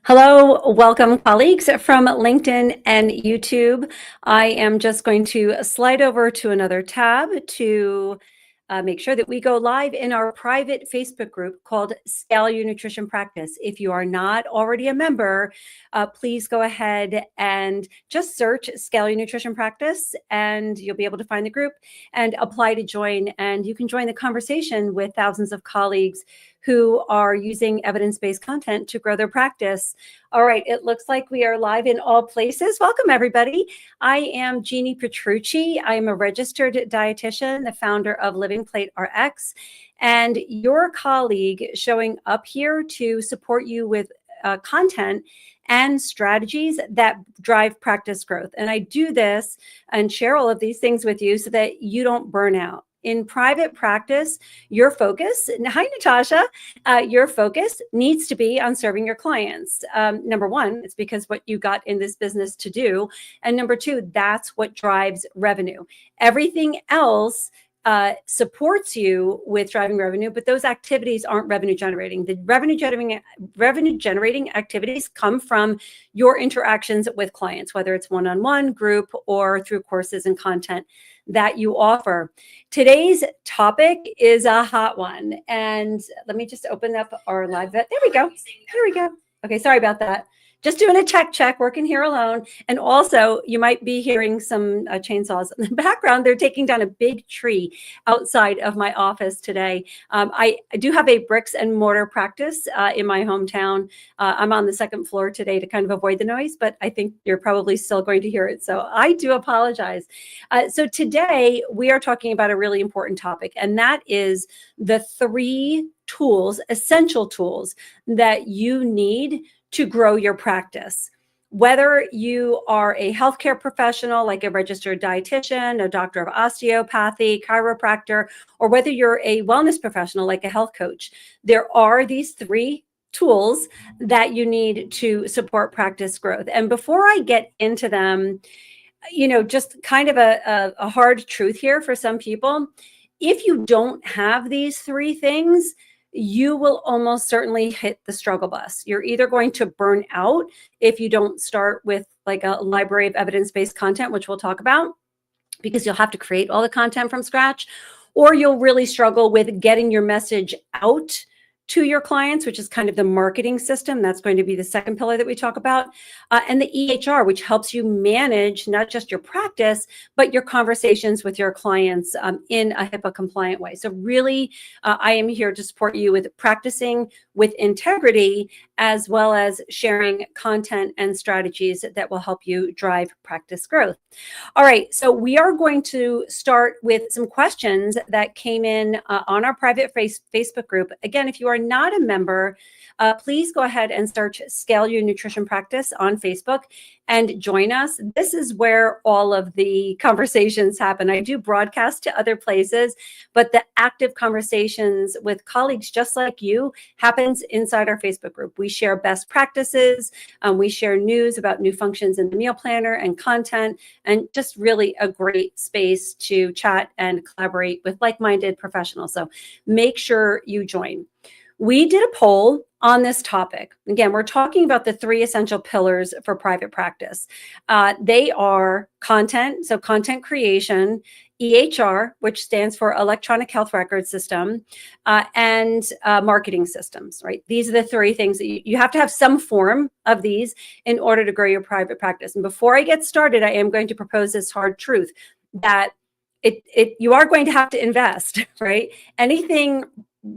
Hello, welcome colleagues from LinkedIn and YouTube. I am just going to slide over to another tab to make sure that we go live in our private Facebook group called Scale Your Nutrition Practice. If you are not already a member, please go ahead and just search Scale Your Nutrition Practice and you'll be able to find the group and apply to join. And you can join the conversation with thousands of colleagues who are using evidence-based content to grow their practice. All right, it looks like we are live in all places. Welcome, everybody. I am Jeanne Petrucci. I am a registered dietitian, the founder of Living Plate RX, and your colleague showing up here to support you with content and strategies that drive practice growth. And I do this and share all of these things with you so that you don't burn out. In private practice, your focus, hi Natasha, your focus needs to be on serving your clients. Number one, it's because what you got in this business to do. And number two, that's what drives revenue. Everything else supports you with driving revenue, but those activities aren't revenue generating. The revenue generating activities come from your interactions with clients, whether it's one-on-one, group, or through courses and content that you offer. Today's topic is a hot one. And let me just open up our live vet. There we go. Here we go. Okay, sorry about that. Just doing a tech check, working here alone. And also, you might be hearing some chainsaws in the background. They're taking down a big tree outside of my office today. I do have a bricks and mortar practice in my hometown. I'm on the second floor today to kind of avoid the noise, but I think you're probably still going to hear it. So I do apologize. So today, we are talking about a really important topic, and that is the 3 tools, essential tools that you need to grow your practice. Whether you are a healthcare professional, like a registered dietitian, a doctor of osteopathy, chiropractor, or whether you're a wellness professional, like a health coach, there are these 3 tools that you need to support practice growth. And before I get into them, just kind of a hard truth here for some people. If you don't have these 3 things, you will almost certainly hit the struggle bus. You're either going to burn out if you don't start with like a library of evidence-based content, which we'll talk about, because you'll have to create all the content from scratch, or you'll really struggle with getting your message out to your clients, which is kind of the marketing system. That's going to be the second pillar that we talk about. And the EHR, which helps you manage not just your practice, but your conversations with your clients in a HIPAA compliant way. So really, I am here to support you with practicing with integrity, as well as sharing content and strategies that will help you drive practice growth. All right, so we are going to start with some questions that came in on our private Facebook group. Again, if you are not a member, please go ahead and search Scale Your Nutrition Practice on Facebook and join us. This is where all of the conversations happen. I do broadcast to other places, but the active conversations with colleagues just like you happens inside our Facebook group. We share best practices, we share news about new functions in the meal planner and content, and just really a great space to chat and collaborate with like-minded professionals. So make sure you join. We did a poll on this topic. Again, we're talking about the 3 essential pillars for private practice. They are content, so content creation, EHR, which stands for Electronic Health Record System, and marketing systems, right? These are the 3 things that you have to have some form of these in order to grow your private practice. And before I get started, I am going to propose this hard truth that you are going to have to invest, right? Anything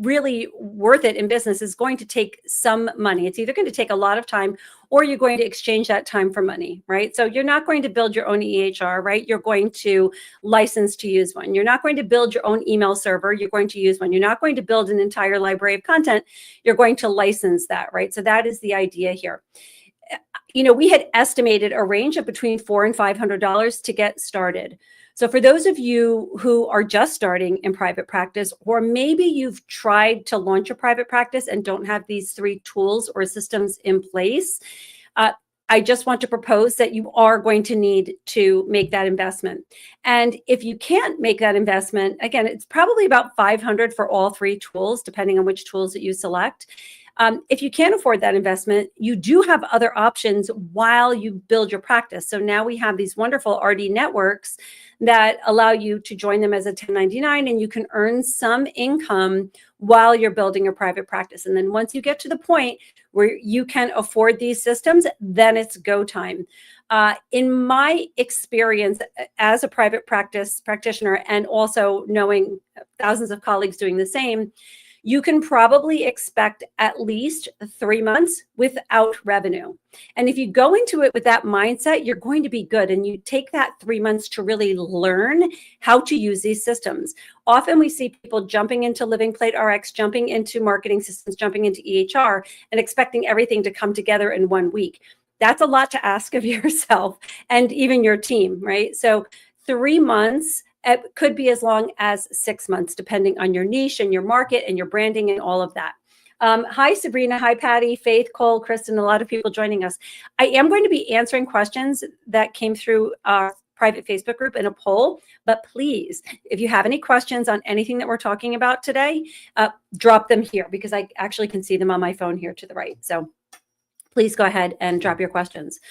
really worth it in business is going to take some money. It's either going to take a lot of time or you're going to exchange that time for money, right? So you're not going to build your own EHR, right? You're going to license to use one. You're not going to build your own email server. You're going to use one. You're not going to build an entire library of content. You're going to license that, right? So that is the idea here. We had estimated a range of between $400 and $500 to get started. So for those of you who are just starting in private practice, or maybe you've tried to launch a private practice and don't have these 3 tools or systems in place, I just want to propose that you are going to need to make that investment. And if you can't make that investment, again, it's probably about $500 for all 3 tools, depending on which tools that you select. If you can't afford that investment, you do have other options while you build your practice. So now we have these wonderful RD networks that allow you to join them as a 1099, and you can earn some income while you're building a private practice. And then once you get to the point where you can afford these systems, then it's go time. In my experience as a private practice practitioner, and also knowing thousands of colleagues doing the same, you can probably expect at least 3 months without revenue. And if you go into it with that mindset, you're going to be good. And you take that 3 months to really learn how to use these systems. Often we see people jumping into Living Plate RX, jumping into marketing systems, jumping into EHR, and expecting everything to come together in 1 week. That's a lot to ask of yourself and even your team, right? So 3 months, it could be as long as 6 months, depending on your niche and your market and your branding and all of that. Hi, Sabrina. Hi, Patty, Faith, Cole, Kristen, a lot of people joining us. I am going to be answering questions that came through our private Facebook group in a poll, but please, if you have any questions on anything that we're talking about today, drop them here because I actually can see them on my phone here to the right. So please go ahead and drop your questions.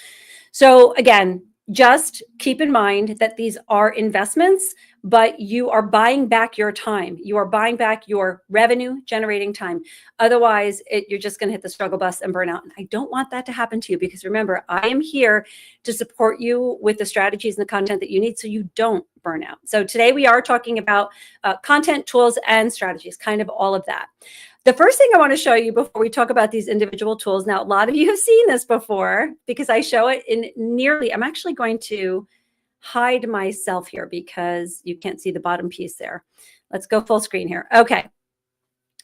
So again, just keep in mind that these are investments, but you are buying back your time. You are buying back your revenue generating time. Otherwise, you're just going to hit the struggle bus and burn out. And I don't want that to happen to you because remember, I am here to support you with the strategies and the content that you need so you don't burn out. So today we are talking about content, tools, and strategies, kind of all of that. The first thing I want to show you before we talk about these individual tools, now a lot of you have seen this before because I show it in nearly, I'm actually going to hide myself here because you can't see the bottom piece there. Let's go full screen here. Okay.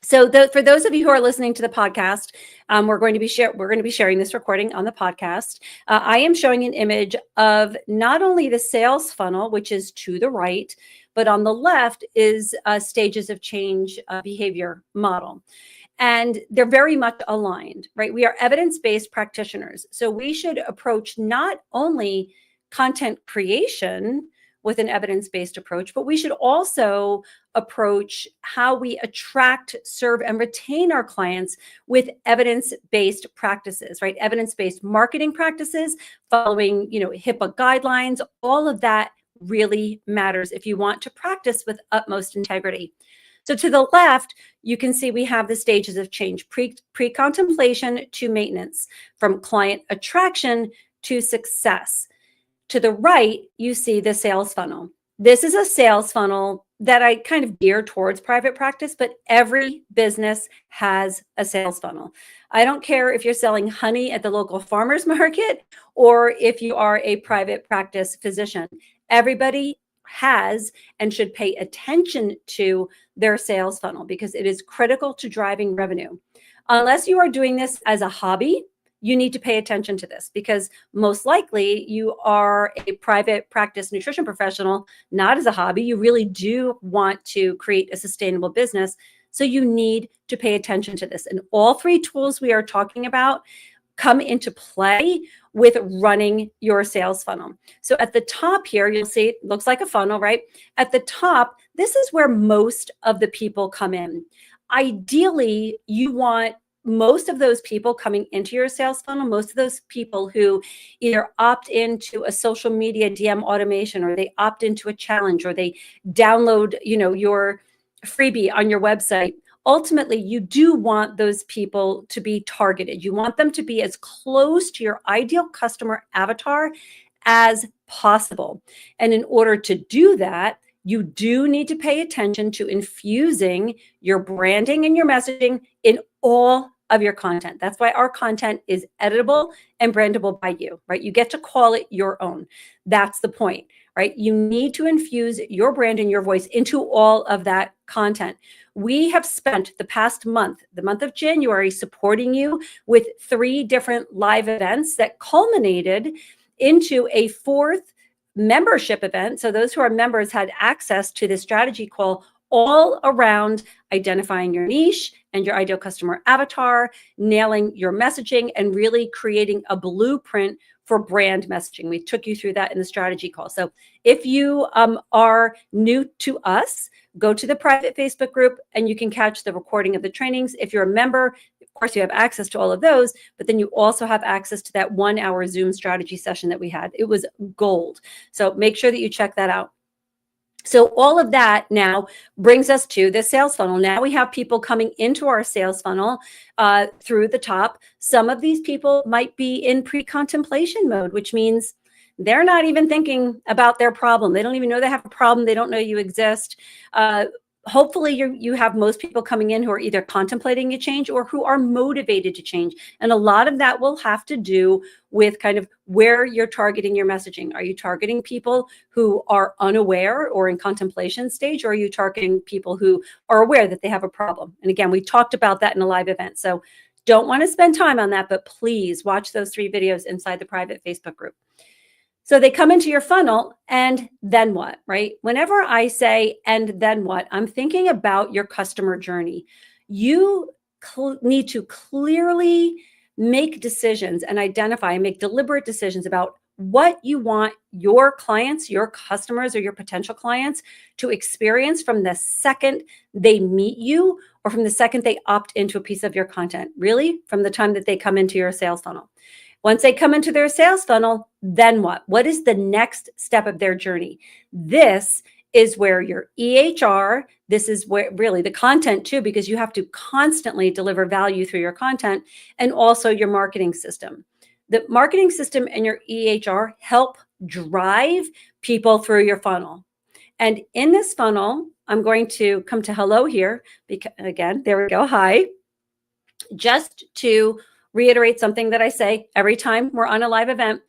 So for those of you who are listening to the podcast, we're going to be sharing this recording on the podcast. I am showing an image of not only the sales funnel, which is to the right, but on the left is stages of change behavior model. And they're very much aligned, right? We are evidence-based practitioners. So we should approach not only content creation with an evidence-based approach, but we should also approach how we attract, serve, and retain our clients with evidence-based practices, right? Evidence-based marketing practices, following, HIPAA guidelines, all of that really matters if you want to practice with utmost integrity. So to the left, you can see we have the stages of change, pre-contemplation to maintenance, from client attraction to success. To the right, you see the sales funnel. This is a sales funnel that I kind of gear towards private practice, but every business has a sales funnel. I don't care if you're selling honey at the local farmer's market or if you are a private practice physician. Everybody has and should pay attention to their sales funnel because it is critical to driving revenue. Unless you are doing this as a hobby, you need to pay attention to this because most likely you are a private practice nutrition professional, not as a hobby. You really do want to create a sustainable business. So you need to pay attention to this. And all three tools we are talking about come into play with running your sales funnel. So at the top here, you'll see it looks like a funnel, right? At the top, this is where most of the people come in. Ideally, you want most of those people coming into your sales funnel, most of those people who either opt into a social media DM automation, or they opt into a challenge, or they download, your freebie on your website. Ultimately, you do want those people to be targeted. You want them to be as close to your ideal customer avatar as possible. And in order to do that, you do need to pay attention to infusing your branding and your messaging in all of your content. That's why our content is editable and brandable by you, right? You get to call it your own. That's the point, right? You need to infuse your brand and your voice into all of that content. We have spent the past month, the month of January, supporting you with 3 different live events that culminated into a 4th membership event. So those who are members had access to this strategy call all around identifying your niche and your ideal customer avatar, nailing your messaging, and really creating a blueprint for brand messaging. We took you through that in the strategy call. So if you are new to us, go to the private Facebook group and you can catch the recording of the trainings. If you're a member, Of course, you have access to all of those, but then you also have access to that 1-hour Zoom strategy session that we had. It was gold. So make sure that you check that out. So all of that now brings us to the sales funnel. Now we have people coming into our sales funnel through the top. Some of these people might be in pre-contemplation mode, which means they're not even thinking about their problem. They don't even know they have a problem. They don't know you exist. Hopefully you have most people coming in who are either contemplating a change or who are motivated to change. And a lot of that will have to do with kind of where you're targeting your messaging. Are you targeting people who are unaware or in contemplation stage, or are you targeting people who are aware that they have a problem? And again, we talked about that in a live event. So don't want to spend time on that, but please watch those 3 videos inside the private Facebook group. So they come into your funnel, and then what, right? Whenever I say, and then what, I'm thinking about your customer journey. You need to clearly make decisions and identify and make deliberate decisions about what you want your clients, your customers, or your potential clients to experience from the second they meet you or from the second they opt into a piece of your content, really from the time that they come into your sales funnel. Once they come into their sales funnel, then what? What is the next step of their journey? This is where your EHR, this is where really the content too, because you have to constantly deliver value through your content, and also your marketing system. The marketing system and your EHR help drive people through your funnel. And in this funnel, I'm going to come to hello here, because again, there we go, hi, just to reiterate something that I say every time we're on a live event.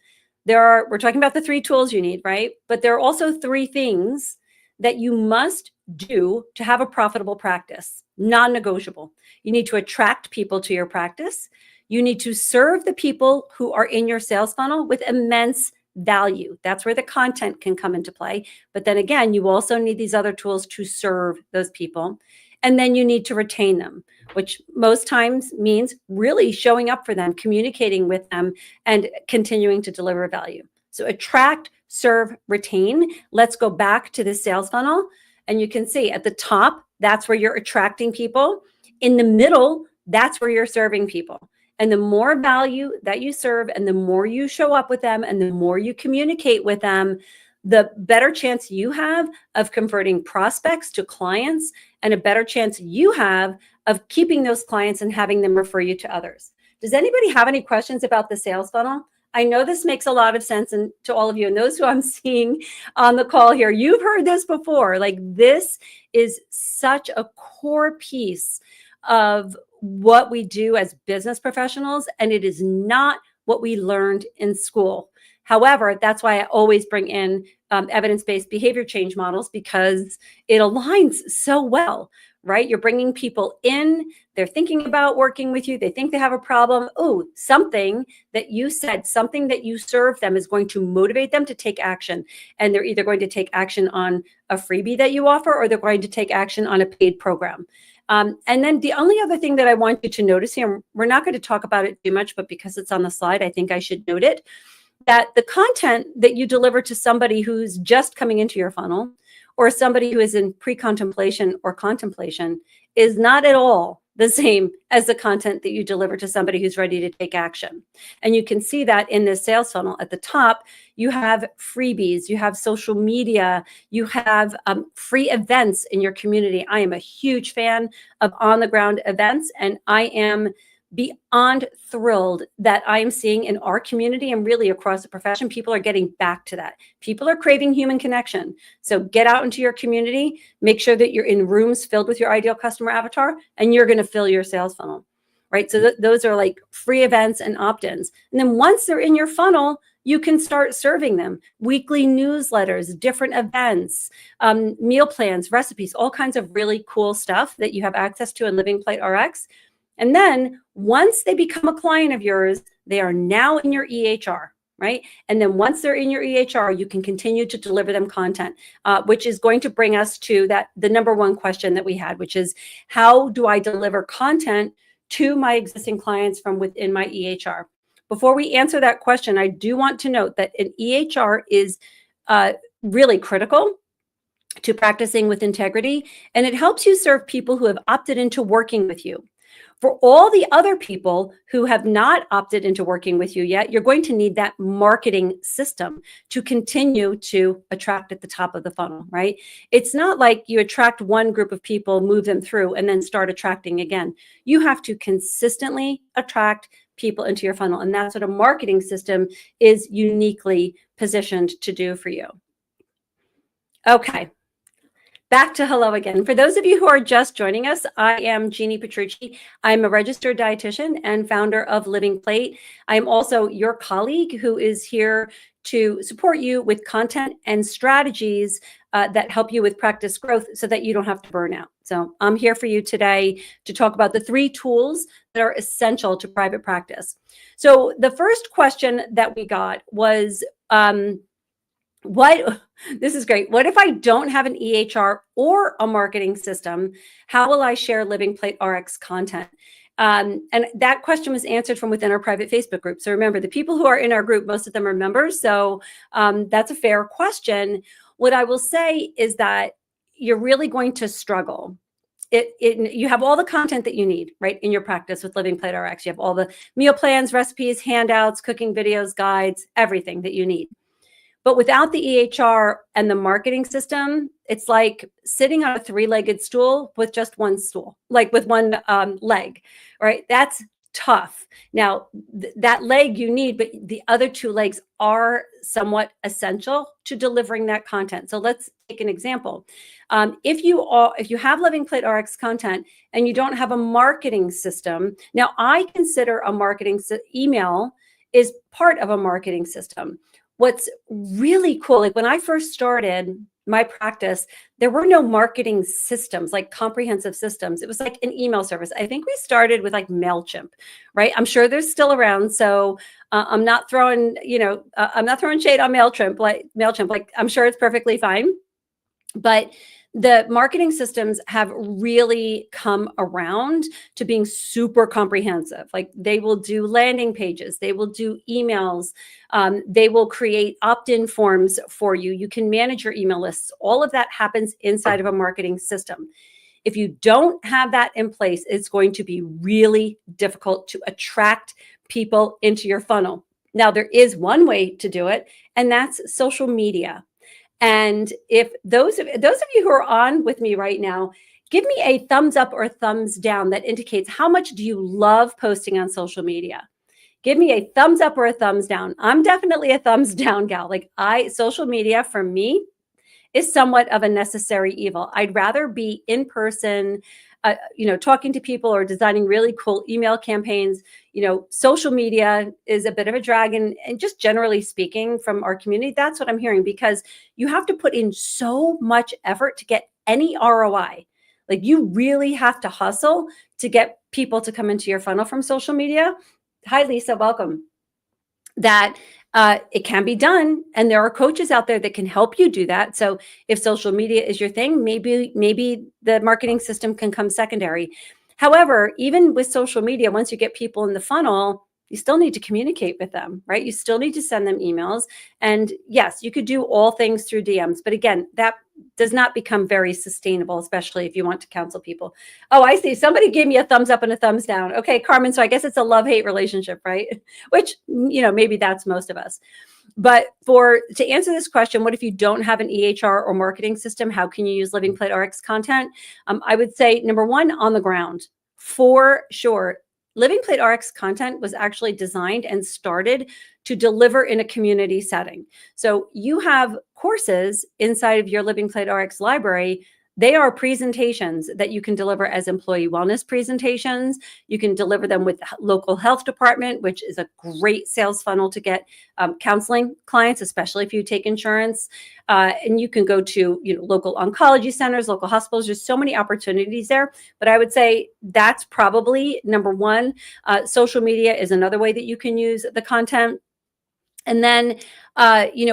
We're talking about the 3 tools you need, right? But there are also 3 things that you must do to have a profitable practice, non-negotiable. You need to attract people to your practice. You need to serve the people who are in your sales funnel with immense value. That's where the content can come into play. But then again, you also need these other tools to serve those people. And then you need to retain them, which most times means really showing up for them, communicating with them, and continuing to deliver value. So attract, serve, retain. Let's go back to the sales funnel. And you can see at the top, that's where you're attracting people. In the middle, that's where you're serving people. And the more value that you serve and the more you show up with them and the more you communicate with them, the better chance you have of converting prospects to clients, and a better chance you have of keeping those clients and having them refer you to others. Does anybody have any questions about the sales funnel? I know this makes a lot of sense, and to all of you and those who I'm seeing on the call here, you've heard this before. Like, this is such a core piece of what we do as business professionals, and it is not what we learned in school. However, that's why I always bring in evidence-based behavior change models, because it aligns so well, right? You're bringing people in, they're thinking about working with you, they think they have a problem. Oh, something that you said, something that you serve them is going to motivate them to take action. And they're either going to take action on a freebie that you offer, or they're going to take action on a paid program. And then the only other thing that I want you to notice here, we're not going to talk about it too much, but because it's on the slide, I think I should note it, that the content that you deliver to somebody who's just coming into your funnel, or somebody who is in pre-contemplation or contemplation, is not at all the same as the content that you deliver to somebody who's ready to take action. And you can see that in this sales funnel. At the top, you have freebies, you have social media, you have free events in your community. I am a huge fan of on-the-ground events, and I am beyond thrilled that I'm seeing in our community and really across the profession, people are getting back to that. People are craving human connection. So get out into your community, make sure that you're in rooms filled with your ideal customer avatar, and you're going to fill your sales funnel, right? So those are like free events and opt-ins. And then once they're in your funnel, you can start serving them weekly newsletters, different events, meal plans, recipes, all kinds of really cool stuff that you have access to in Living Plate RX. And then once they become a client of yours, they are now in your EHR, right? And then once they're in your EHR, you can continue to deliver them content, which is going to bring us to the number one question that we had, which is, how do I deliver content to my existing clients from within my EHR? Before we answer that question, I do want to note that an EHR is really critical to practicing with integrity, and it helps you serve people who have opted into working with you. For all the other people who have not opted into working with you yet, you're going to need that marketing system to continue to attract at the top of the funnel, right? It's not like you attract one group of people, move them through, and then start attracting again. You have to consistently attract people into your funnel. And that's what a marketing system is uniquely positioned to do for you. Okay. Back to hello again. For those of you who are just joining us, I am Jeanne Petrucci. I'm a registered dietitian and founder of Living Plate. I'm also your colleague who is here to support you with content and strategies that help you with practice growth so that you don't have to burn out. So I'm here for you today to talk about the 3 tools that are essential to private practice. So the first question that we got was, this is great. What if I don't have an EHR or a marketing system? How will I share Living Plate RX content? And that question was answered from within our private Facebook group. So remember, the people who are in our group, most of them are members. So that's a fair question. What I will say is that you're really going to struggle. You have all the content that you need, right, in your practice with Living Plate RX. You have all the meal plans, recipes, handouts, cooking videos, guides, everything that you need. But without the EHR and the marketing system, it's like sitting on a 3-legged stool with just one stool, like with one leg, right? That's tough. Now, that leg you need, but the other 2 legs are somewhat essential to delivering that content. So let's take an example. If you have Living Plate RX content and you don't have a marketing system, now I consider a marketing email is part of a marketing system. What's really cool, like when I first started my practice, there were no marketing systems, like comprehensive systems. It was like an email service. I think we started with like MailChimp, right? I'm sure they're still around. So I'm not throwing, I'm not throwing shade on MailChimp, like I'm sure it's perfectly fine. But the marketing systems have really come around to being super comprehensive. Like they will do landing pages, they will do emails, they will create opt-in forms for you. You can manage your email lists. All of that happens inside of a marketing system. If you don't have that in place, it's going to be really difficult to attract people into your funnel. Now, there is one way to do it, and that's social media. And if those of you who are on with me right now, give me a thumbs up or a thumbs down that indicates how much do you love posting on social media. Give me a thumbs up or a thumbs down. I'm definitely a thumbs down gal. Like social media for me is somewhat of a necessary evil. I'd rather be in person, talking to people or designing really cool email campaigns. Social media is a bit of a drag, and just generally speaking from our community, that's what I'm hearing, because you have to put in so much effort to get any ROI. Like you really have to hustle to get people to come into your funnel from social media. Hi, Lisa, welcome. That it can be done, and there are coaches out there that can help you do that. So if social media is your thing, maybe the marketing system can come secondary. However, even with social media, once you get people in the funnel, you still need to communicate with them, right? You still need to send them emails. And yes, you could do all things through DMs, but again, that does not become very sustainable, especially if you want to counsel people. Oh, I see. Somebody gave me a thumbs up and a thumbs down. Okay, Carmen. So I guess it's a love-hate relationship, right? Which, maybe that's most of us. But to answer this question, what if you don't have an EHR or marketing system? How can you use Living Plate RX content? I would say, number one, on the ground, for sure. Living Plate RX content was actually designed and started to deliver in a community setting. So you have courses inside of your Living Plate RX library. They are presentations that you can deliver as employee wellness presentations. You can deliver them with local health department, which is a great sales funnel to get counseling clients, especially if you take insurance. And you can go to local oncology centers, local hospitals. There's so many opportunities there. But I would say that's probably number one. Social media is another way that you can use the content. And then,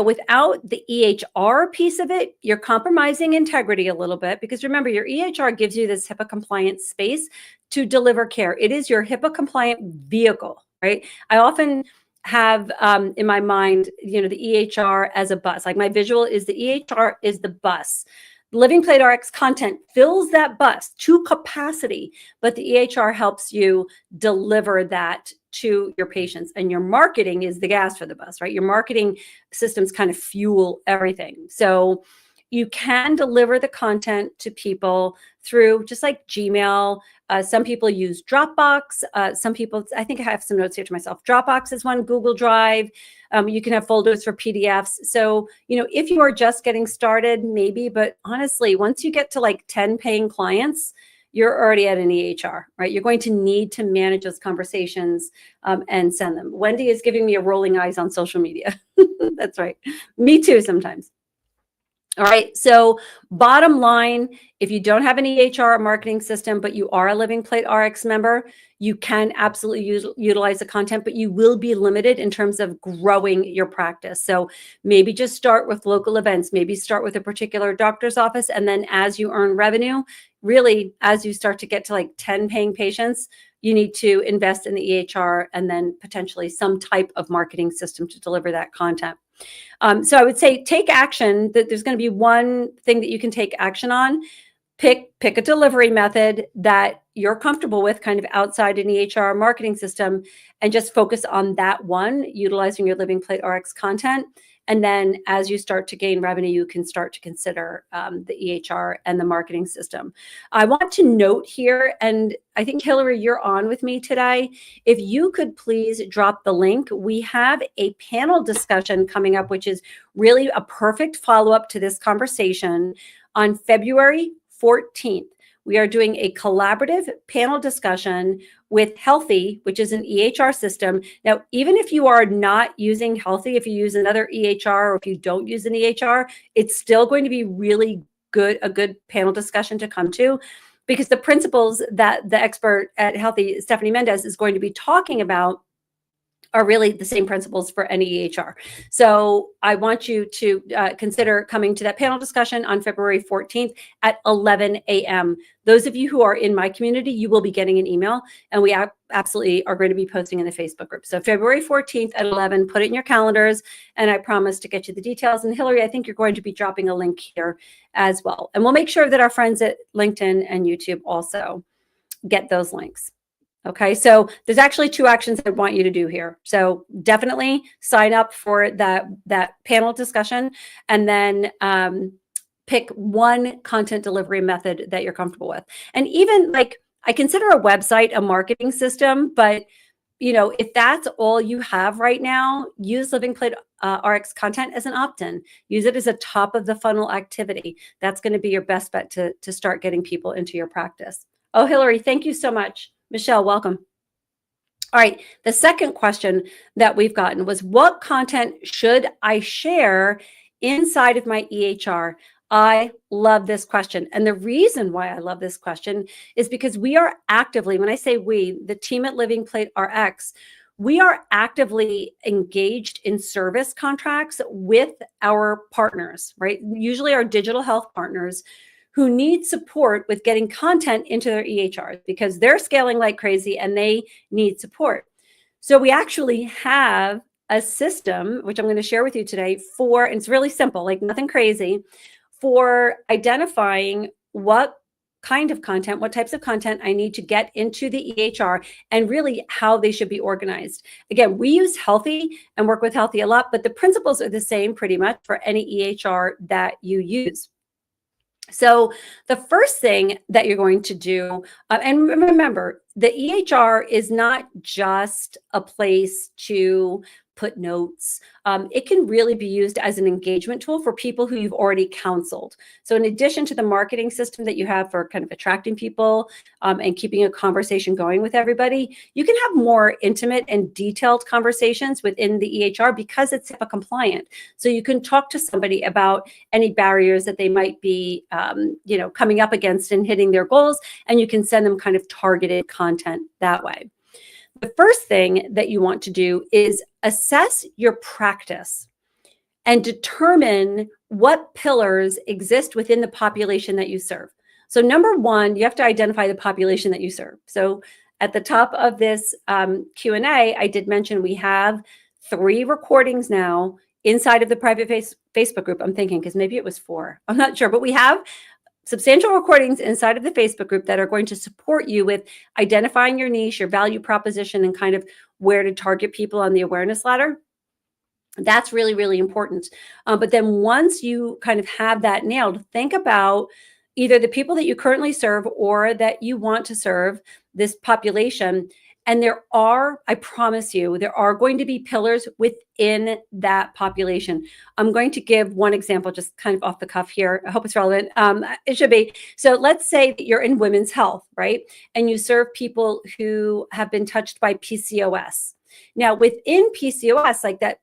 without the EHR piece of it, you're compromising integrity a little bit, because remember, your EHR gives you this HIPAA compliant space to deliver care. It is your HIPAA compliant vehicle, right? I often have in my mind, the EHR as a bus. Like my visual is the EHR is the bus Living Plate RX content fills that bus to capacity, but the EHR helps you deliver that to your patients, and your marketing is the gas for the bus, right? Your marketing systems kind of fuel everything. So you can deliver the content to people through just like Gmail. Some people use Dropbox. Some people, I think I have some notes here to myself. Dropbox is one, Google Drive. You can have folders for PDFs. So, if you are just getting started, maybe, but honestly, once you get to like 10 paying clients, you're already at an EHR, right? You're going to need to manage those conversations and send them. Wendy is giving me a rolling eyes on social media. That's right. Me too sometimes. All right. So bottom line, if you don't have an EHR marketing system, but you are a Living Plate RX member, you can absolutely utilize the content, but you will be limited in terms of growing your practice. So maybe just start with local events, maybe start with a particular doctor's office. And then as you earn revenue, really, as you start to get to like 10 paying patients, you need to invest in the EHR and then potentially some type of marketing system to deliver that content. So I would say take action. That there's going to be one thing that you can take action on. Pick a delivery method that you're comfortable with, kind of outside an EHR marketing system, and just focus on that one, utilizing your Living Plate RX content. And then as you start to gain revenue, you can start to consider the EHR and the marketing system. I want to note here, and I think Hillary, you're on with me today. If you could please drop the link. We have a panel discussion coming up, which is really a perfect follow-up to this conversation on February 14th. We are doing a collaborative panel discussion with Healthy, which is an EHR system. Now, even if you are not using Healthy, if you use another EHR or if you don't use an EHR, it's still going to be really good, a good panel discussion to come to, because the principles that the expert at Healthy, Stephanie Mendez, is going to be talking about are really the same principles for any EHR. So I want you to consider coming to that panel discussion on February 14th at 11 a.m. Those of you who are in my community, you will be getting an email, and we absolutely are going to be posting in the Facebook group. So February 14th at 11, put it in your calendars, and I promise to get you the details. And Hillary, I think you're going to be dropping a link here as well. And we'll make sure that our friends at LinkedIn and YouTube also get those links. Okay, so there's actually two actions I want you to do here. So definitely sign up for that panel discussion, and then pick one content delivery method that you're comfortable with. And even like, I consider a website a marketing system, but if that's all you have right now, use Living Plate RX content as an opt-in. Use it as a top of the funnel activity. That's going to be your best bet to start getting people into your practice. Oh, Hillary, thank you so much. Michelle, welcome. All right, the second question that we've gotten was, what content should I share inside of my EHR? I love this question. And the reason why I love this question is because we are actively, when I say we, the team at Living Plate RX, we are actively engaged in service contracts with our partners, right? Usually our digital health partners, who need support with getting content into their EHRs because they're scaling like crazy and they need support. So we actually have a system, which I'm going to share with you today, and it's really simple, like nothing crazy, for identifying what kind of content, what types of content I need to get into the EHR, and really how they should be organized. Again, we use Healthy and work with Healthy a lot, but the principles are the same pretty much for any EHR that you use. So the first thing that you're going to do, and remember, the EHR is not just a place to put notes. It can really be used as an engagement tool for people who you've already counseled. So in addition to the marketing system that you have for kind of attracting people and keeping a conversation going with everybody, you can have more intimate and detailed conversations within the EHR because it's HIPAA compliant. So you can talk to somebody about any barriers that they might be coming up against in hitting their goals, and you can send them kind of targeted content that way. The first thing that you want to do is assess your practice and determine what pillars exist within the population that you serve. So number one, you have to identify the population that you serve. So at the top of this Q&A, I did mention we have 3 recordings now inside of the private Facebook group. I'm thinking, because maybe it was 4. I'm not sure, but we have substantial recordings inside of the Facebook group that are going to support you with identifying your niche, your value proposition, and kind of where to target people on the awareness ladder. That's really, really important. But then once you kind of have that nailed, think about either the people that you currently serve or that you want to serve, this population. And there are, I promise you, there are going to be pillars within that population. I'm going to give one example, just kind of off the cuff here. I hope it's relevant. It should be. So let's say that you're in women's health, right? And you serve people who have been touched by PCOS. Now, within PCOS, like that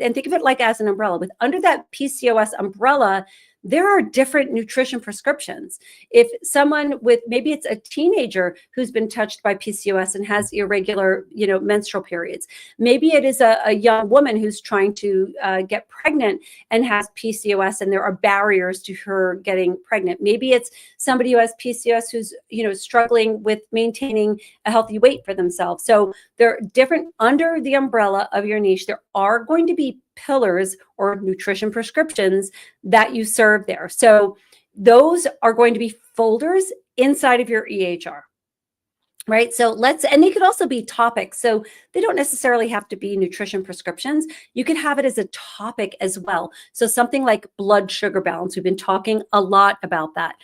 and think of it like as an umbrella. Under that PCOS umbrella, there are different nutrition prescriptions. If someone with, maybe it's a teenager who's been touched by PCOS and has irregular, menstrual periods. Maybe it is a young woman who's trying to get pregnant and has PCOS, and there are barriers to her getting pregnant. Maybe it's somebody who has PCOS who's, struggling with maintaining a healthy weight for themselves. So there are different, under the umbrella of your niche, there are going to be pillars or nutrition prescriptions that you serve there. So those are going to be folders inside of your EHR, right? So and they could also be topics. So they don't necessarily have to be nutrition prescriptions. You could have it as a topic as well. So something like blood sugar balance. We've been talking a lot about that.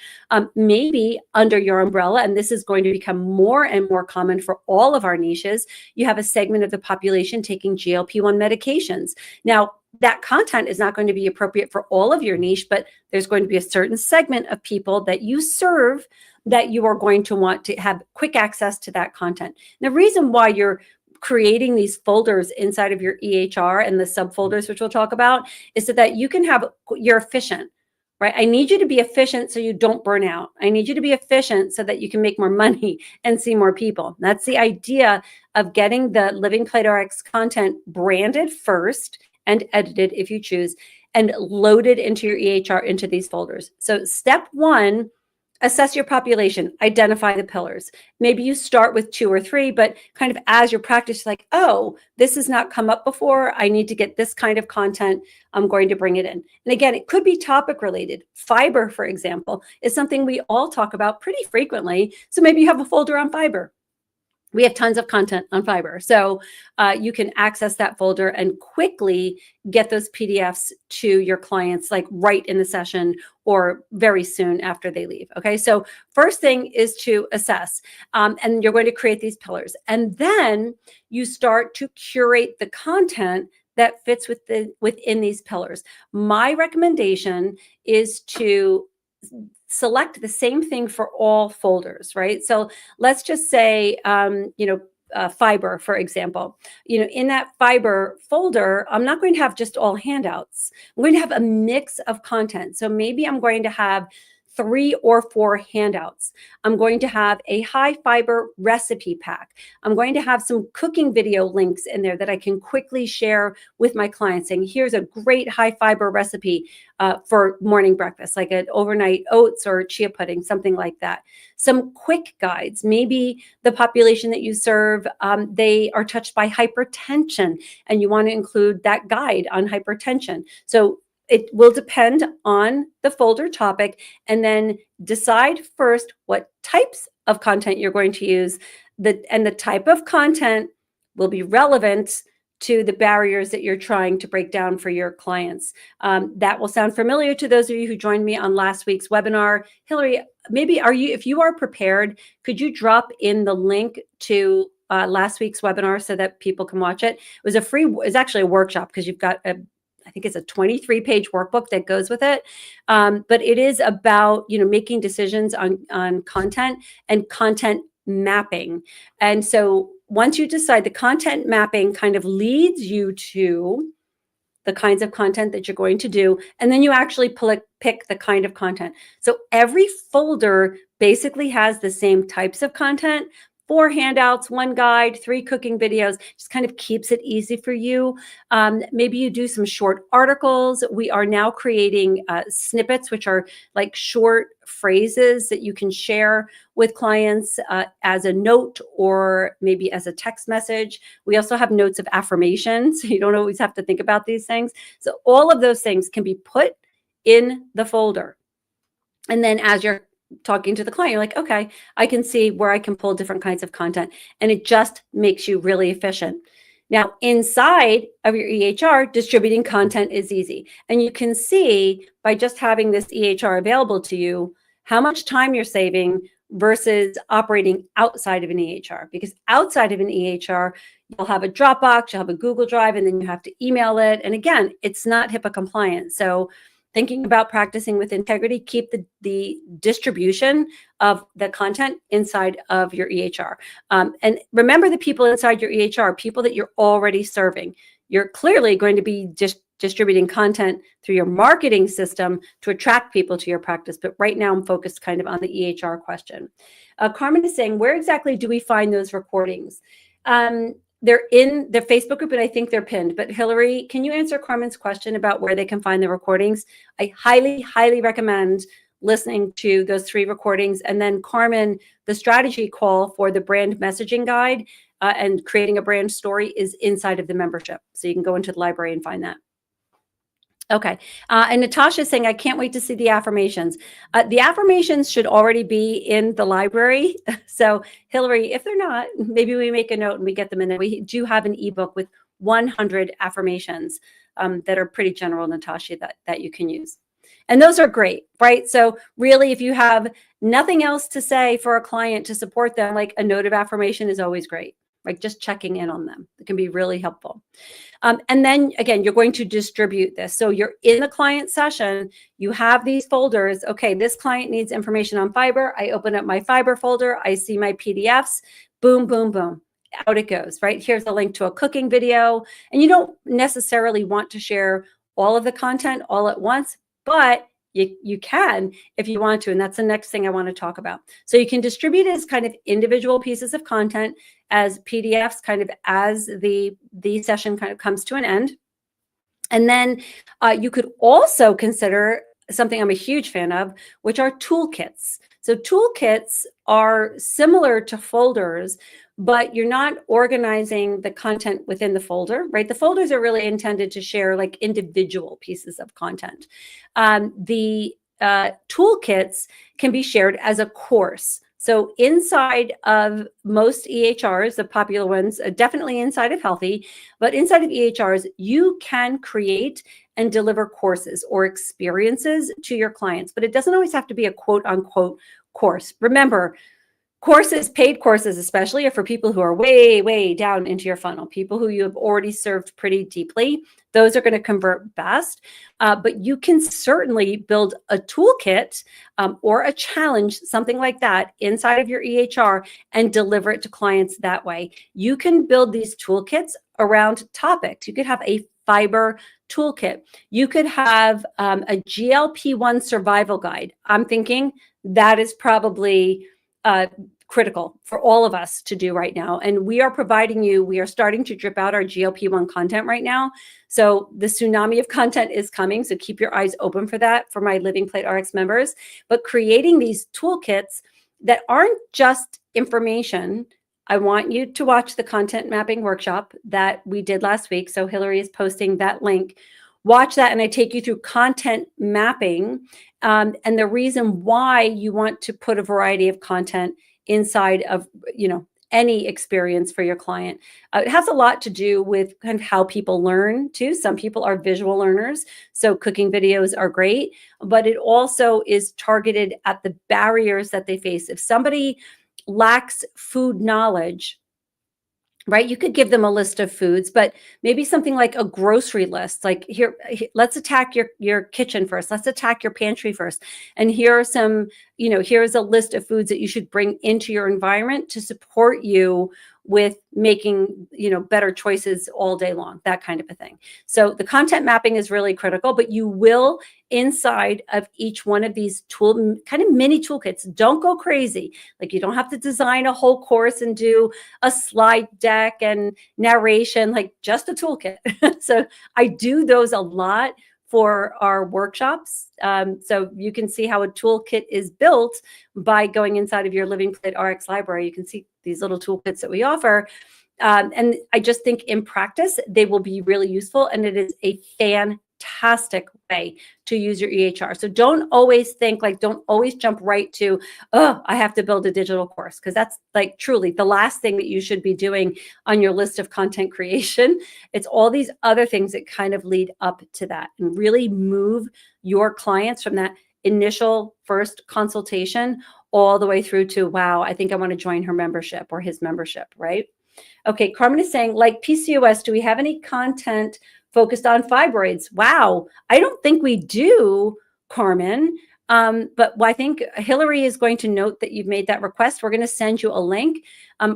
Maybe under your umbrella, and this is going to become more and more common for all of our niches, you have a segment of the population taking GLP-1 medications. Now, that content is not going to be appropriate for all of your niche, but there's going to be a certain segment of people that you serve that you are going to want to have quick access to that content. And the reason why you're creating these folders inside of your EHR and the subfolders, which we'll talk about, is so that you can you're efficient, right? I need you to be efficient so you don't burn out. I need you to be efficient so that you can make more money and see more people. That's the idea of getting the Living Plate RX content branded first and edited if you choose, and loaded into your EHR into these folders. So step 1, assess your population, identify the pillars. Maybe you start with 2 or 3, but kind of as your practice, like, oh, this has not come up before. I need to get this kind of content. I'm going to bring it in. And again, it could be topic related. Fiber, for example, is something we all talk about pretty frequently. So maybe you have a folder on fiber. We have tons of content on fiber. So you can access that folder and quickly get those PDFs to your clients, like right in the session or very soon after they leave. Okay, so first thing is to assess, and you're going to create these pillars. And then you start to curate the content that fits within these pillars. My recommendation is to select the same thing for all folders, right? So let's just say, fiber, for example, in that fiber folder, I'm not going to have just all handouts. I'm going to have a mix of content. So maybe I'm going to have 3 or 4 handouts. I'm going to have a high fiber recipe pack. I'm going to have some cooking video links in there that I can quickly share with my clients, saying, here's a great high fiber recipe for morning breakfast, like an overnight oats or chia pudding, something like that. Some quick guides. Maybe the population that you serve, they are touched by hypertension, and you want to include that guide on hypertension. So it will depend on the folder topic, and then decide first what types of content you're going to use. And the type of content will be relevant to the barriers that you're trying to break down for your clients. That will sound familiar to those of you who joined me on last week's webinar. Hillary, maybe if you are prepared, could you drop in the link to last week's webinar so that people can watch it? It's actually a workshop, because you've got I think it's a 23-page workbook that goes with it. But it is about, making decisions on content and content mapping. And so once you decide, the content mapping kind of leads you to the kinds of content that you're going to do, and then you actually pick the kind of content. So every folder basically has the same types of content, 4 handouts, 1 guide, 3 cooking videos, just kind of keeps it easy for you. Maybe you do some short articles. We are now creating snippets, which are like short phrases that you can share with clients as a note or maybe as a text message. We also have notes of affirmation, so you don't always have to think about these things. So all of those things can be put in the folder. And then as you're talking to the client, you're like, okay, I can see where I can pull different kinds of content. And it just makes you really efficient. Now, inside of your EHR, distributing content is easy. And you can see by just having this EHR available to you, how much time you're saving versus operating outside of an EHR. Because outside of an EHR, you'll have a Dropbox, you'll have a Google Drive, and then you have to email it. And again, it's not HIPAA compliant. So thinking about practicing with integrity, keep the distribution of the content inside of your EHR. And remember the people inside your EHR, people that you're already serving. You're clearly going to be just distributing content through your marketing system to attract people to your practice. But right now I'm focused kind of on the EHR question. Carmen is saying, where exactly do we find those recordings? They're in the Facebook group, and I think they're pinned. But Hillary, can you answer Carmen's question about where they can find the recordings? I highly, highly recommend listening to those 3 recordings. And then Carmen, the strategy call for the brand messaging guide and creating a brand story is inside of the membership. So you can go into the library and find that. Okay. And Natasha is saying, I can't wait to see the affirmations. The affirmations should already be in the library. So Hillary, if they're not, maybe we make a note and we get them in there. We do have an ebook with 100 affirmations that are pretty general, Natasha, that you can use. And those are great, right? So really, if you have nothing else to say for a client to support them, like a note of affirmation is always great. Like just checking in on them. It can be really helpful. And then again, you're going to distribute this. So you're in the client session, you have these folders. Okay, this client needs information on fiber. I open up my fiber folder. I see my PDFs. Boom, boom, boom. Out it goes, right? Here's a link to a cooking video. And you don't necessarily want to share all of the content all at once, but you can if you want to. And that's the next thing I want to talk about. So you can distribute it as kind of individual pieces of content, as PDFs, kind of as the session kind of comes to an end. And then you could also consider something I'm a huge fan of, which are toolkits. So toolkits are similar to folders, but you're not organizing the content within the folder, right? The folders are really intended to share like individual pieces of content. The toolkits can be shared as a course. So inside of most EHRs, the popular ones, definitely inside of Healthy, but inside of EHRs, you can create and deliver courses or experiences to your clients, but it doesn't always have to be a quote unquote course. Remember, courses, paid courses especially, are for people who are way, way down into your funnel, people who you have already served pretty deeply. Those are going to convert best. But you can certainly build a toolkit or a challenge, something like that, inside of your EHR and deliver it to clients that way. You can build these toolkits around topics. You could have a fiber toolkit. You could have a GLP-1 survival guide. I'm thinking that is probably critical for all of us to do right now. And we are providing you, we are starting to drip out our GLP-1 content right now. So the tsunami of content is coming. So keep your eyes open for that for my Living Plate RX members. But creating these toolkits that aren't just information. I want you to watch the content mapping workshop that we did last week. So Hillary is posting that link. Watch that, and I take you through content mapping and the reason why you want to put a variety of content inside of, any experience for your client. It has a lot to do with kind of how people learn too. Some people are visual learners, so cooking videos are great, but it also is targeted at the barriers that they face. If somebody lacks food knowledge, right? You could give them a list of foods, but maybe something like a grocery list, like here, let's attack your kitchen first. Let's attack your pantry first. And here are some, here's a list of foods that you should bring into your environment to support you with making, better choices all day long, that kind of a thing. So the content mapping is really critical, but you will, inside of each one of these kind of mini toolkits, don't go crazy. Like, you don't have to design a whole course and do a slide deck and narration, like just a toolkit. So I do those a lot for our workshops. So you can see how a toolkit is built by going inside of your Living Plate RX library. You can see these little toolkits that we offer. And I just think in practice, they will be really useful. And it is a fantastic way to use your EHR. So don't always jump right to, oh, I have to build a digital course, because that's like truly the last thing that you should be doing on your list of content creation. It's all these other things that kind of lead up to that, and really move your clients from that initial first consultation all the way through to, wow, I think I want to join her membership or his membership, right? Okay, Carmen is saying, like PCOS, do we have any content focused on fibroids? Wow, I don't think we do, Carmen. But I think Hillary is going to note that you've made that request. We're going to send you a link.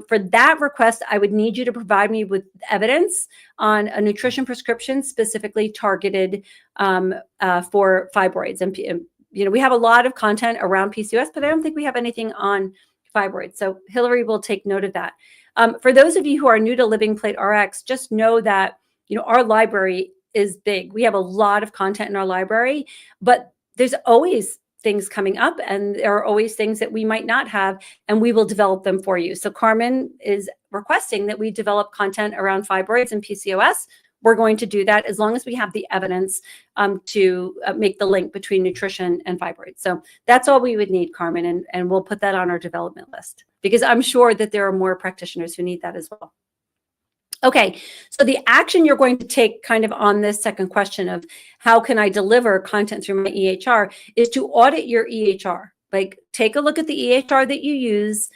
For that request, I would need you to provide me with evidence on a nutrition prescription specifically targeted for fibroids. And we have a lot of content around PCOS, but I don't think we have anything on fibroids. So Hillary will take note of that. For those of you who are new to Living Plate RX, just know that our library is big. We have a lot of content in our library, but there's always things coming up, and there are always things that we might not have, and we will develop them for you. So Carmen is requesting that we develop content around fibroids and PCOS. We're going to do that as long as we have the evidence to make the link between nutrition and fibroids. So that's all we would need, Carmen, and we'll put that on our development list, because I'm sure that there are more practitioners who need that as well. Okay, so the action you're going to take kind of on this second question of how can I deliver content through my EHR is to audit your EHR. Like, take a look at the EHR that you use,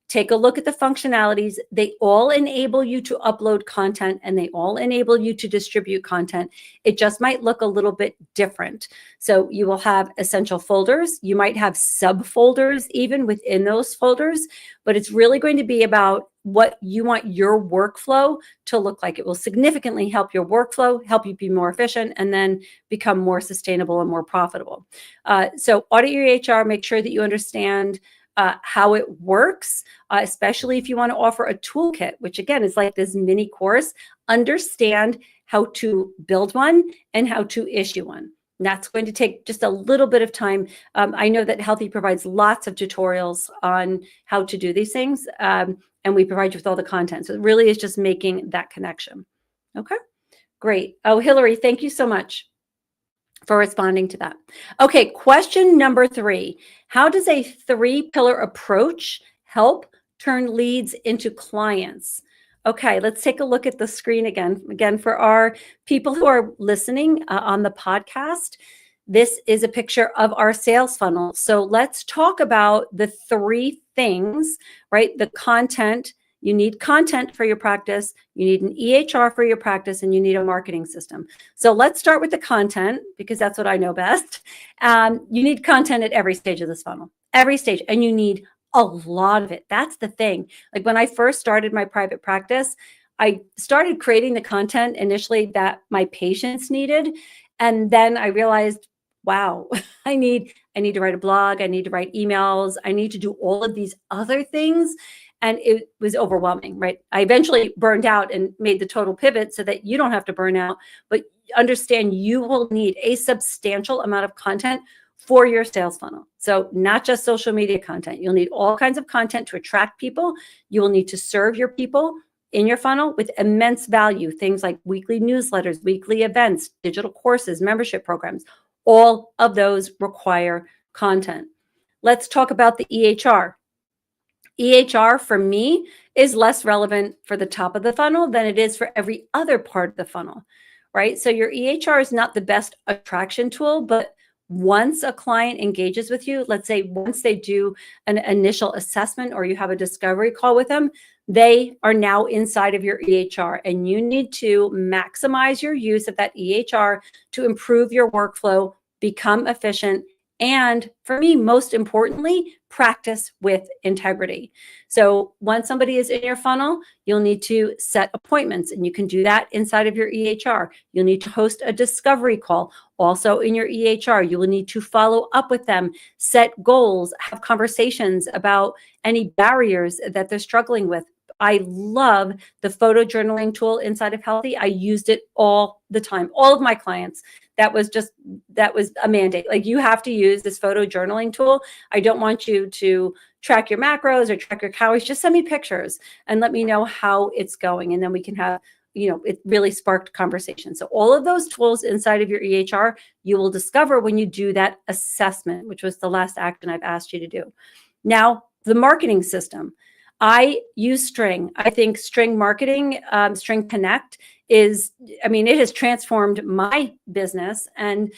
take a look at the functionalities. They all enable you to upload content, and they all enable you to distribute content. It just might look a little bit different. So you will have essential folders. You might have subfolders even within those folders, but it's really going to be about what you want your workflow to look like. It will significantly help your workflow, help you be more efficient, and then become more sustainable and more profitable. So audit your EHR, make sure that you understand how it works, especially if you want to offer a toolkit, which again is like this mini course. Understand how to build one and how to issue one. And that's going to take just a little bit of time. I know that Healthy provides lots of tutorials on how to do these things, and we provide you with all the content. So it really is just making that connection. Okay, great. Oh, Hillary, thank you so much for responding to that. Okay, question number 3. How does a 3-pillar approach help turn leads into clients? Okay, let's take a look at the screen again. Again, for our people who are listening on the podcast, this is a picture of our sales funnel. So let's talk about the 3 things, right? The content. You need content for your practice, you need an EHR for your practice, and you need a marketing system. So let's start with the content, because that's what I know best. You need content at every stage of this funnel, every stage, and you need a lot of it. That's the thing. Like, when I first started my private practice, I started creating the content initially that my patients needed. And then I realized, wow, I need to write a blog, I need to write emails, I need to do all of these other things. And it was overwhelming, right? I eventually burned out and made the total pivot so that you don't have to burn out, but understand you will need a substantial amount of content for your sales funnel. So not just social media content. You'll need all kinds of content to attract people. You will need to serve your people in your funnel with immense value. Things like weekly newsletters, weekly events, digital courses, membership programs. All of those require content. Let's talk about the EHR. EHR for me is less relevant for the top of the funnel than it is for every other part of the funnel, right? So your EHR is not the best attraction tool, but once a client engages with you, let's say once they do an initial assessment or you have a discovery call with them, they are now inside of your EHR, and you need to maximize your use of that EHR to improve your workflow, become efficient, And for me, most importantly, practice with integrity. So once somebody is in your funnel, you'll need to set appointments, and you can do that inside of your EHR. You'll need to host a discovery call also in your EHR. You will need to follow up with them, set goals, have conversations about any barriers that they're struggling with. I love the photo journaling tool inside of Healthy. I used it all the time. All of my clients, that was a mandate. Like, you have to use this photo journaling tool. I don't want you to track your macros or track your calories. Just send me pictures and let me know how it's going. And then we can have, it really sparked conversation. So all of those tools inside of your EHR, you will discover when you do that assessment, which was the last action I've asked you to do. Now, the marketing system. I use String. I think String marketing, String Connect it has transformed my business. And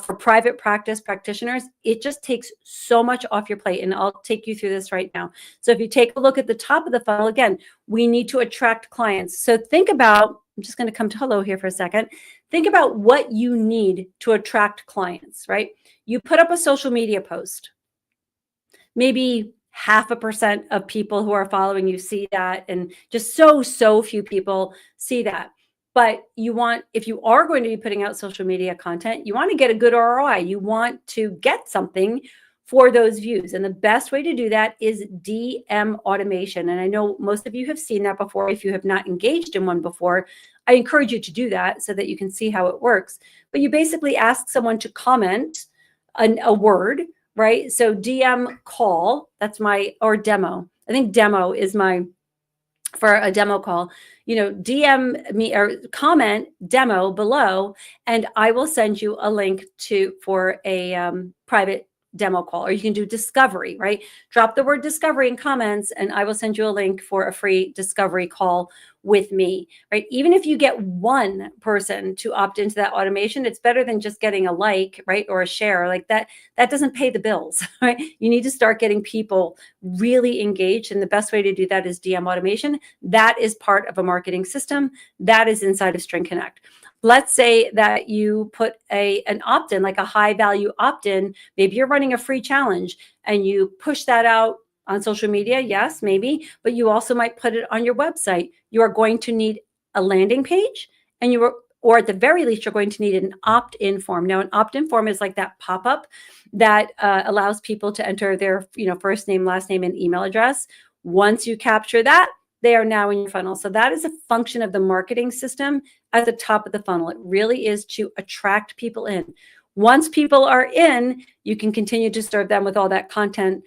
for private practice practitioners, it just takes so much off your plate. And I'll take you through this right now. So if you take a look at the top of the funnel, again, we need to attract clients. So think about, I'm just going to come to hello here for a second. Think about what you need to attract clients, right? You put up a social media post. Maybe 0.5% of people who are following you see that, and just so few people see that. But if you are going to be putting out social media content, you want to get a good ROI. You want to get something for those views. And the best way to do that is DM automation. And I know most of you have seen that before. If you have not engaged in one before, I encourage you to do that so that you can see how it works. But you basically ask someone to comment a word, right? So DM call, or demo. I think demo is for a demo call. DM me or comment demo below, and I will send you a link for a private demo call. Or you can do discovery, right? Drop the word discovery in comments, and I will send you a link for a free discovery call with me, right? Even if you get one person to opt into that automation, it's better than just getting a like, right? Or a share. Like that doesn't pay the bills, right? You need to start getting people really engaged. And the best way to do that is DM automation. That is part of a marketing system that is inside of String Connect. Let's say that you put an opt-in, like a high value opt-in. Maybe you're running a free challenge and you push that out on social media. Yes, maybe, but you also might put it on your website. You are going to need a landing page, or at the very least, you're going to need an opt-in form. Now, an opt-in form is like that pop-up that allows people to enter their first name, last name, and email address. Once you capture that, they are now in your funnel. So that is a function of the marketing system at the top of the funnel. It really is to attract people in. Once people are in, you can continue to serve them with all that content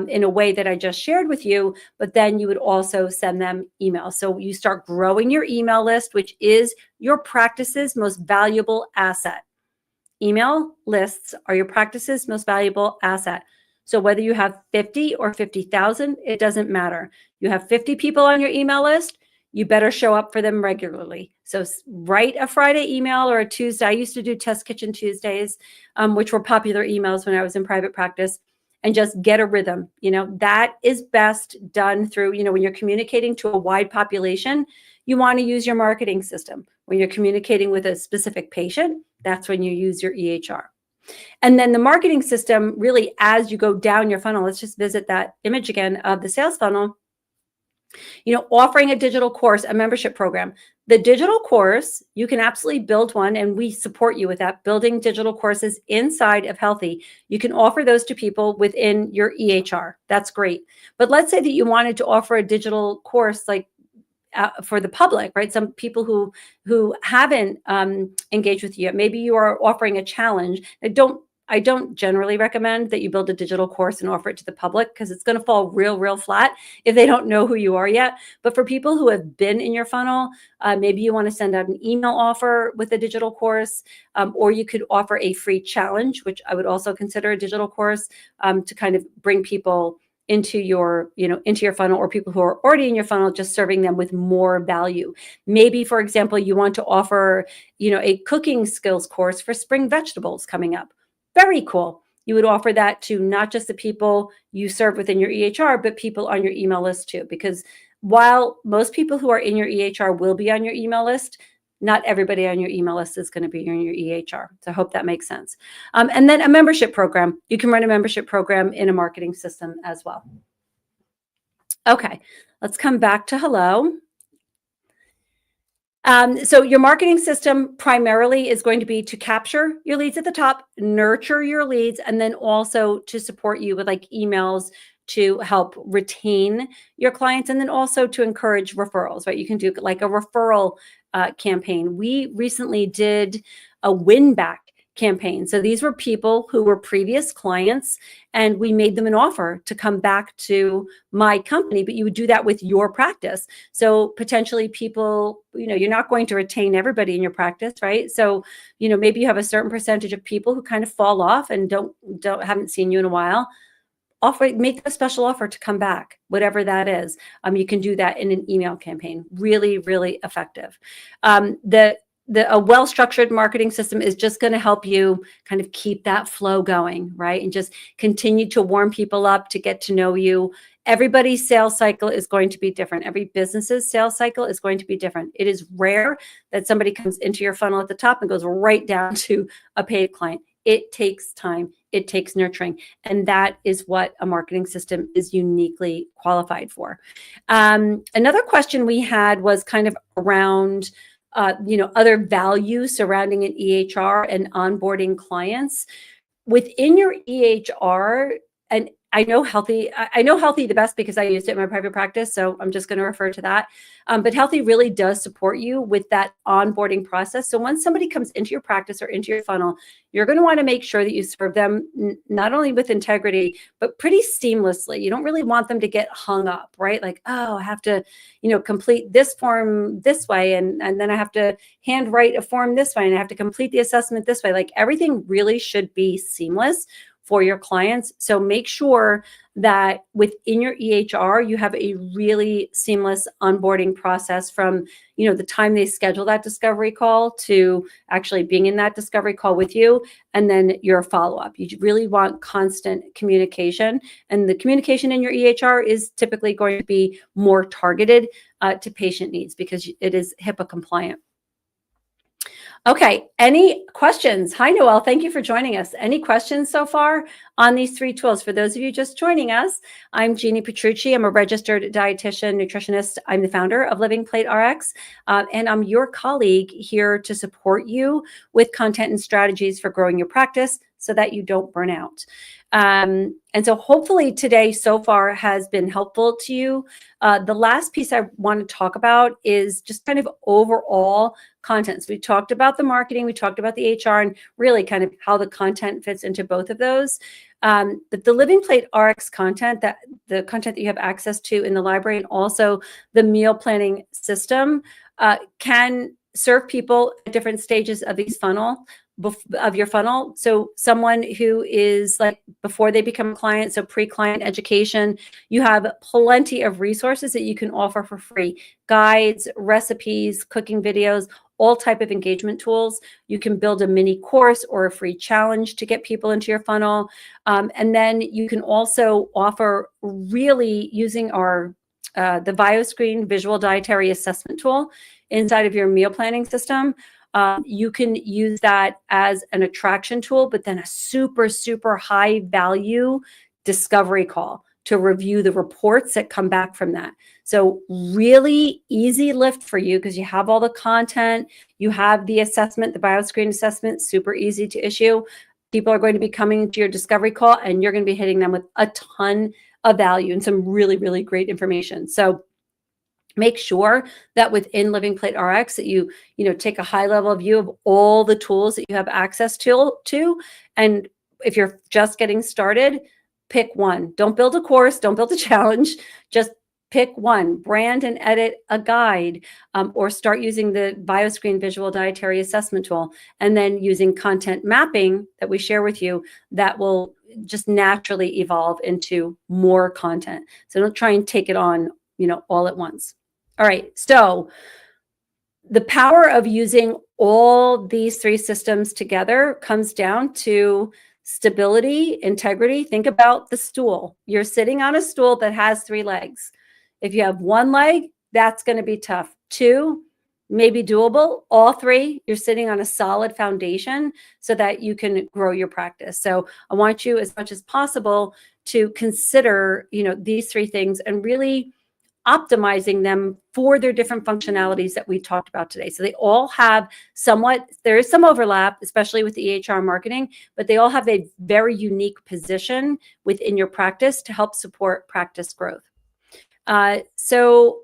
in a way that I just shared with you, but then you would also send them emails. So you start growing your email list, which is your practice's most valuable asset. Email lists are your practice's most valuable asset. So whether you have 50 or 50,000, it doesn't matter. You have 50 people on your email list, you better show up for them regularly. So write a Friday email or a Tuesday. I used to do Test Kitchen Tuesdays, which were popular emails when I was in private practice, and just get a rhythm. That is best done through, when you're communicating to a wide population, you want to use your marketing system. When you're communicating with a specific patient, that's when you use your EHR. And then the marketing system, really, as you go down your funnel, let's just visit that image again of the sales funnel, offering a digital course, a membership program. The digital course, you can absolutely build one, and we support you with that, building digital courses inside of Healthy. You can offer those to people within your EHR. That's great. But let's say that you wanted to offer a digital course like for the public, right? Some people who haven't engaged with you yet. Maybe you are offering a challenge. I don't generally recommend that you build a digital course and offer it to the public, because it's going to fall real flat if they don't know who you are yet. But for people who have been in your funnel, maybe you want to send out an email offer with a digital course, or you could offer a free challenge, which I would also consider a digital course, to kind of bring people into your funnel, or people who are already in your funnel, just serving them with more value. Maybe, for example, you want to offer, a cooking skills course for spring vegetables coming up. Very cool. You would offer that to not just the people you serve within your EHR, but people on your email list too. Because while most people who are in your EHR will be on your email list, not everybody on your email list is going to be in your EHR. So I hope that makes sense. And then a membership program. You can run a membership program in a marketing system as well. Okay, let's come back to hello. So your marketing system primarily is going to be to capture your leads at the top, nurture your leads, and then also to support you with like emails to help retain your clients, and then also to encourage referrals, right? You can do like a referral campaign. We recently did a win back campaign. So these were people who were previous clients, and we made them an offer to come back to my company, but you would do that with your practice. So potentially people, you're not going to retain everybody in your practice, right? So, maybe you have a certain percentage of people who kind of fall off and haven't seen you in a while. Make a special offer to come back, whatever that is. You can do that in an email campaign. Really, really effective. A well-structured marketing system is just going to help you kind of keep that flow going, right? And just continue to warm people up to get to know you. Everybody's sales cycle is going to be different. Every business's sales cycle is going to be different. It is rare that somebody comes into your funnel at the top and goes right down to a paid client. It takes time. It takes nurturing. And that is what a marketing system is uniquely qualified for. Another question we had was kind of around other values surrounding an EHR and onboarding clients. Within your EHR, and I know Healthy the best because I used it in my private practice, so I'm just going to refer to that. But Healthy really does support you with that onboarding process. So once somebody comes into your practice or into your funnel, you're going to want to make sure that you serve them not only with integrity, but pretty seamlessly. You don't really want them to get hung up, right? Like, oh, I have to, complete this form this way, and then I have to handwrite a form this way, and I have to complete the assessment this way. Like, everything really should be seamless for your clients. So make sure that within your EHR, you have a really seamless onboarding process from, the time they schedule that discovery call to actually being in that discovery call with you, and then your follow-up. You really want constant communication, and the communication in your EHR is typically going to be more targeted to patient needs because it is HIPAA compliant. Okay, any questions? Hi, Noelle. Thank you for joining us. Any questions so far on these 3 tools? For those of you just joining us, I'm Jeanne Petrucci. I'm a registered dietitian, nutritionist. I'm the founder of Living Plate RX, and I'm your colleague here to support you with content and strategies for growing your practice so that you don't burn out. And so hopefully today so far has been helpful to you. The last piece I want to talk about is just kind of overall content. So we talked about the marketing, we talked about the HR, and really kind of how the content fits into both of those. But the Living Plate RX content, the content that you have access to in the library, and also the meal planning system can serve people at different stages of your funnel. So someone who is like before they become a client, so pre-client education, you have plenty of resources that you can offer for free. Guides, recipes, cooking videos, all type of engagement tools. You can build a mini course or a free challenge to get people into your funnel. And then you can also offer really using our the VioScreen visual dietary assessment tool inside of your meal planning system. You can use that as an attraction tool, but then a super, super high value discovery call to review the reports that come back from that. So really easy lift for you because you have all the content, you have the assessment, the VioScreen assessment, super easy to issue. People are going to be coming to your discovery call and you're going to be hitting them with a ton of value and some really, really great information. So make sure that within Living Plate RX that you take a high level view of all the tools that you have access to. And if you're just getting started, pick one. Don't build a course, don't build a challenge, just pick one. Brand and edit a guide, or start using the VioScreen visual dietary assessment tool, and then using content mapping that we share with you that will just naturally evolve into more content. So don't try and take it on, all at once. All right, so the power of using all these 3 systems together comes down to stability, integrity. Think about the stool. You're sitting on a stool that has 3 legs. If you have 1 leg, that's going to be tough. 2, may be doable. All three, you're sitting on a solid foundation so that you can grow your practice. So I want you as much as possible to consider, these three things and really optimizing them for their different functionalities that we talked about today. So they all have there is some overlap, especially with the EHR marketing, but they all have a very unique position within your practice to help support practice growth. So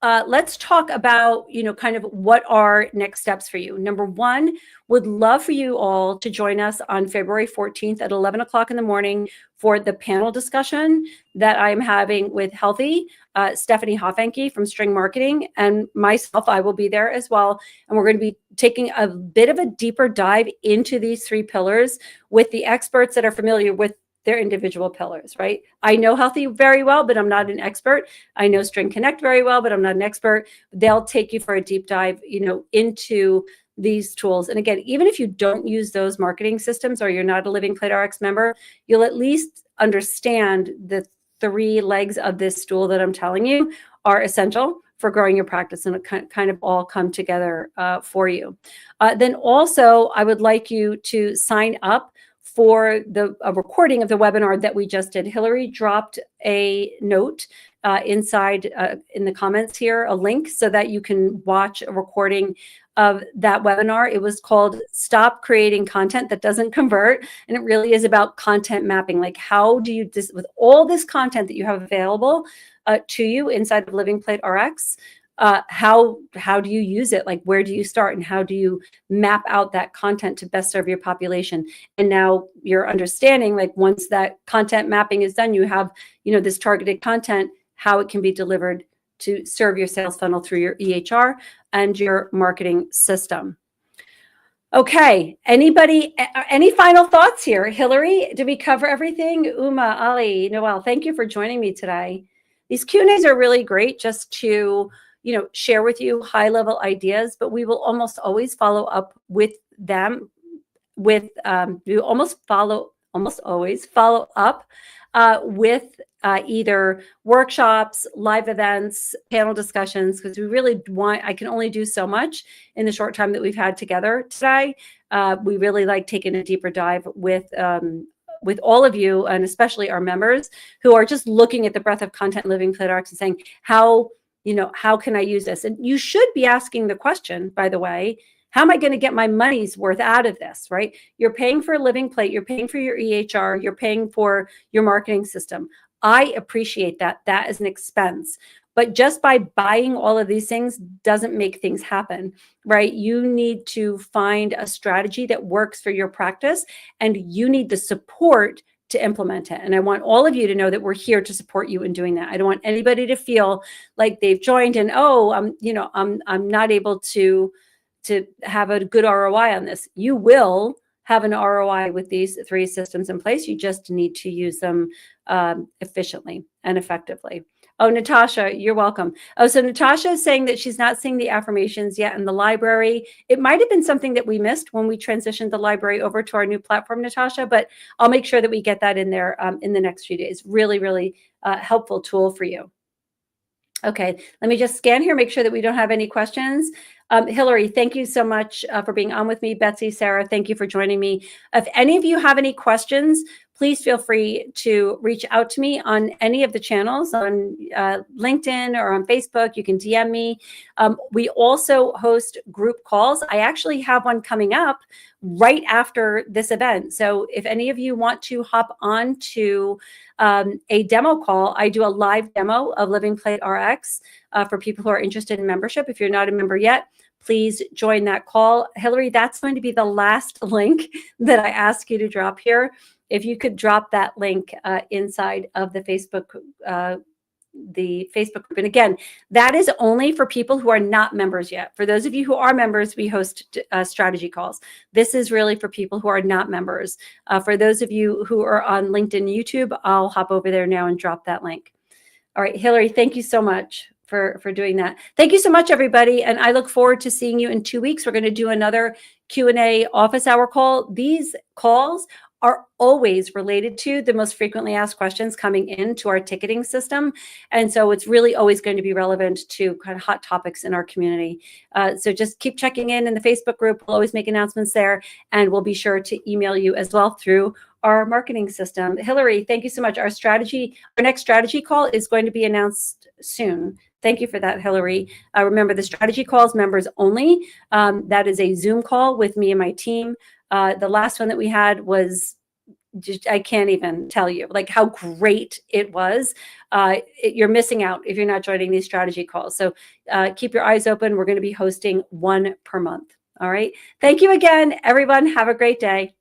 let's talk about, kind of what are next steps for you. Number one, would love for you all to join us on February 14th at 11 o'clock in the morning for the panel discussion that I'm having with Healthy, Stephanie Hoffenke from String Marketing, and myself. I will be there as well. And we're going to be taking a bit of a deeper dive into these three pillars with the experts that are familiar with their individual pillars, right? I know Healthy very well, but I'm not an expert. I know String Connect very well, but I'm not an expert. They'll take you for a deep dive, into these tools. And again, even if you don't use those marketing systems or you're not a Living Plate RX member, you'll at least understand the three legs of this stool that I'm telling you are essential for growing your practice, and it kind of all come together for you. Then also, I would like you to sign up for a recording of the webinar that we just did. Hillary dropped a note inside in the comments here, a link so that you can watch a recording of that webinar. It was called Stop Creating Content That Doesn't Convert. And it really is about content mapping. Like, how do you, with all this content that you have available to you inside of Living Plate RX, how do you use it? Like, where do you start, and how do you map out that content to best serve your population? And now you're understanding, like, once that content mapping is done, you have, this targeted content, how it can be delivered to serve your sales funnel through your EHR and your marketing system. Okay, anybody, any final thoughts here? Hillary, did we cover everything? Uma, Ali, Noel, thank you for joining me today. These Q&As are really great just to, share with you high-level ideas, but we will almost always follow up with them with, we almost always follow up with either workshops, live events, panel discussions, because we really I can only do so much in the short time that we've had together today. We really like taking a deeper dive with all of you, and especially our members who are just looking at the breadth of content Living Plate RX and saying, how can I use this? And you should be asking the question, by the way, how am I going to get my money's worth out of this, right? You're paying for a Living Plate, you're paying for your EHR, you're paying for your marketing system. I appreciate that. That is an expense. But just by buying all of these things doesn't make things happen, right? You need to find a strategy that works for your practice, and you need the support to implement it. And I want all of you to know that we're here to support you in doing that. I don't want anybody to feel like they've joined and, I'm not able to have a good ROI on this. You will have an ROI with these three systems in place. You just need to use them efficiently and effectively. Oh, Natasha, you're welcome. Oh, so Natasha is saying that she's not seeing the affirmations yet in the library. It might have been something that we missed when we transitioned the library over to our new platform, Natasha, but I'll make sure that we get that in there in the next few days. Really, really helpful tool for you. Okay, let me just scan here, make sure that we don't have any questions. Hillary, thank you so much for being on with me. Betsy, Sarah, thank you for joining me. If any of you have any questions, please feel free to reach out to me on any of the channels, on LinkedIn or on Facebook. You can DM me. We also host group calls. I actually have one coming up right after this event. So if any of you want to hop on to a demo call, I do a live demo of Living Plate RX for people who are interested in membership. If you're not a member yet, please join that call. Hillary, that's going to be the last link that I ask you to drop here. If you could drop that link inside of the Facebook group. And again, that is only for people who are not members yet. For those of you who are members, we host strategy calls. This is really for people who are not members. For those of you who are on LinkedIn, YouTube, I'll hop over there now and drop that link. All right, Hillary, thank you so much for doing that. Thank you so much, everybody. And I look forward to seeing you in 2 weeks. We're going to do another Q&A office hour call. These calls are always related to the most frequently asked questions coming into our ticketing system. And so it's really always going to be relevant to kind of hot topics in our community. So just keep checking in the Facebook group. We'll always make announcements there, and we'll be sure to email you as well through our marketing system. Hillary, thank you so much. Our next strategy call is going to be announced soon. Thank you for that, Hillary. Remember, the strategy call is members only. That is a Zoom call with me and my team. The last one that we had was just, I can't even tell you like how great it was. You're missing out if you're not joining these strategy calls. So keep your eyes open. We're going to be hosting one per month. All right. Thank you again, everyone. Have a great day.